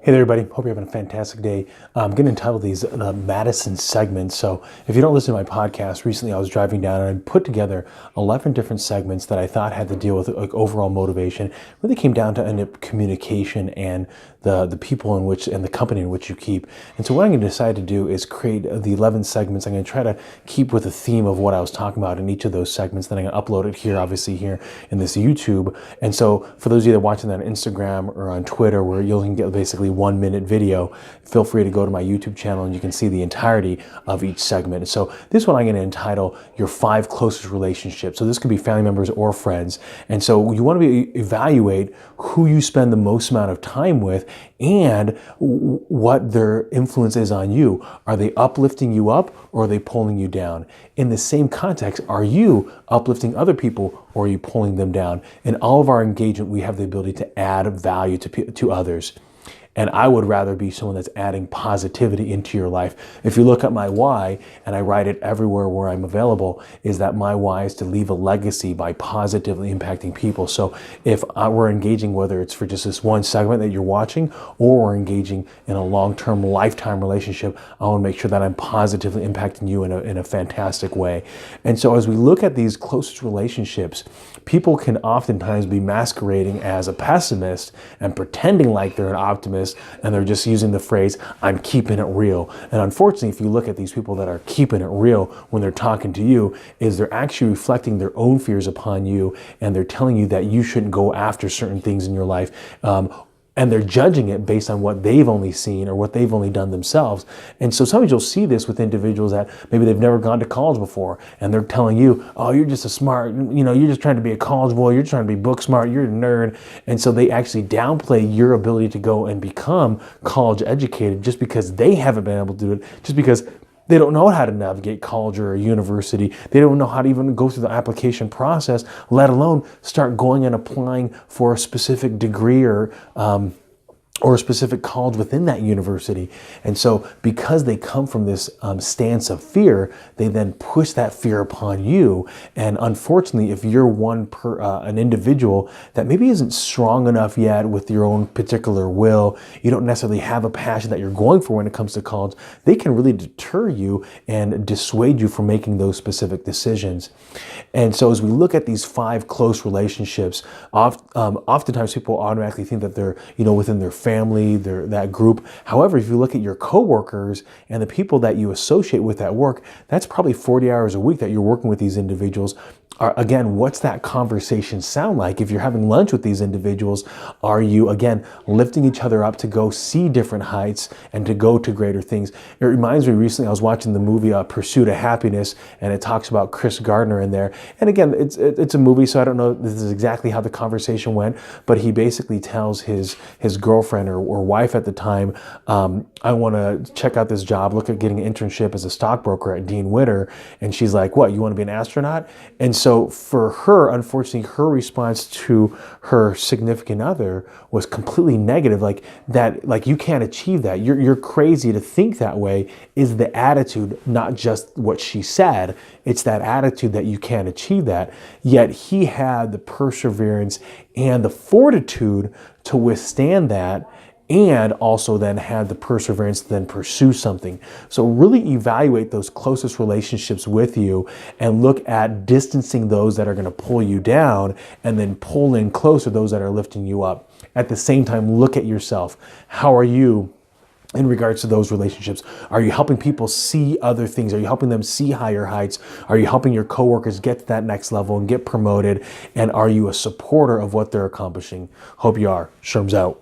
Hey there, everybody. Hope you're having a fantastic day. I'm going to entitle these the Madison segments. So if you don't listen to my podcast, recently I was driving down and I put together 11 different segments that I thought had to deal with like overall motivation. It really came down to communication and the people in which and the company in which you keep. And so what I'm going to decide to do is create the 11 segments. I'm going to try to keep with the theme of what I was talking about in each of those segments. Then I'm going to upload it here, obviously here in this YouTube. And so for those of you that are watching that on Instagram or on Twitter, where you can get basically 1 minute video, feel free to go to my YouTube channel and you can see the entirety of each segment. So this one I'm going to entitle Your 5 Closest Relationships. So this could be family members or friends. And so you want to evaluate who you spend the most amount of time with and what their influence is on you. Are they uplifting you up or are they pulling you down? In the same context, are you uplifting other people or are you pulling them down? In all of our engagement, we have the ability to add value to others. And I would rather be someone that's adding positivity into your life. If you look at my why, and I write it everywhere where I'm available, is that my why is to leave a legacy by positively impacting people. So if we're engaging, whether it's for just this one segment that you're watching, or we're engaging in a long-term lifetime relationship, I want to make sure that I'm positively impacting you in a fantastic way. And so as we look at these closest relationships, people can oftentimes be masquerading as a pessimist and pretending like they're an optimist, and they're just using the phrase, I'm keeping it real. And unfortunately, if you look at these people that are keeping it real when they're talking to you, is they're actually reflecting their own fears upon you, and they're telling you that you shouldn't go after certain things in your life. And they're judging it based on what they've only seen or what they've only done themselves. And so sometimes you'll see this with individuals that maybe they've never gone to college before, and they're telling you, oh, you're just a smart, you're just trying to be a college boy, you're trying to be book smart, you're a nerd. And so they actually downplay your ability to go and become college educated just because they haven't been able to do it, just because they don't know how to navigate college or a university. They don't know how to even go through the application process, let alone start going and applying for a specific degree or a specific college within that university. And so because they come from this stance of fear, they then push that fear upon you. And unfortunately, if you're an individual that maybe isn't strong enough yet with your own particular will, you don't necessarily have a passion that you're going for when it comes to college, they can really deter you and dissuade you from making those specific decisions. And so as we look at these 5 close relationships, oftentimes people automatically think that they're, within their family, that group. However, if you look at your coworkers and the people that you associate with at work, that's probably 40 hours a week that you're working with these individuals. Again, what's that conversation sound like? If you're having lunch with these individuals, are you, again, lifting each other up to go see different heights and to go to greater things? It reminds me, recently I was watching the movie Pursuit of Happiness, and it talks about Chris Gardner in there. And again, it's a movie, so I don't know if this is exactly how the conversation went, but he basically tells his girlfriend or wife at the time, I want to check out this job, look at getting an internship as a stockbroker at Dean Witter. And she's like, what, you want to be an astronaut? And so for her, unfortunately, her response to her significant other was completely negative. Like you can't achieve that. You're crazy to think that way, is the attitude, not just what she said. It's that attitude that you can't achieve that. Yet he had the perseverance and the fortitude to withstand that, and also then had the perseverance to then pursue something. So really evaluate those closest relationships with you and look at distancing those that are going to pull you down, and then pull in closer those that are lifting you up. At the same time, look at yourself. How are you in regards to those relationships? Are you helping people see other things? Are you helping them see higher heights? Are you helping your coworkers get to that next level and get promoted? And are you a supporter of what they're accomplishing? Hope you are. Sherm's out.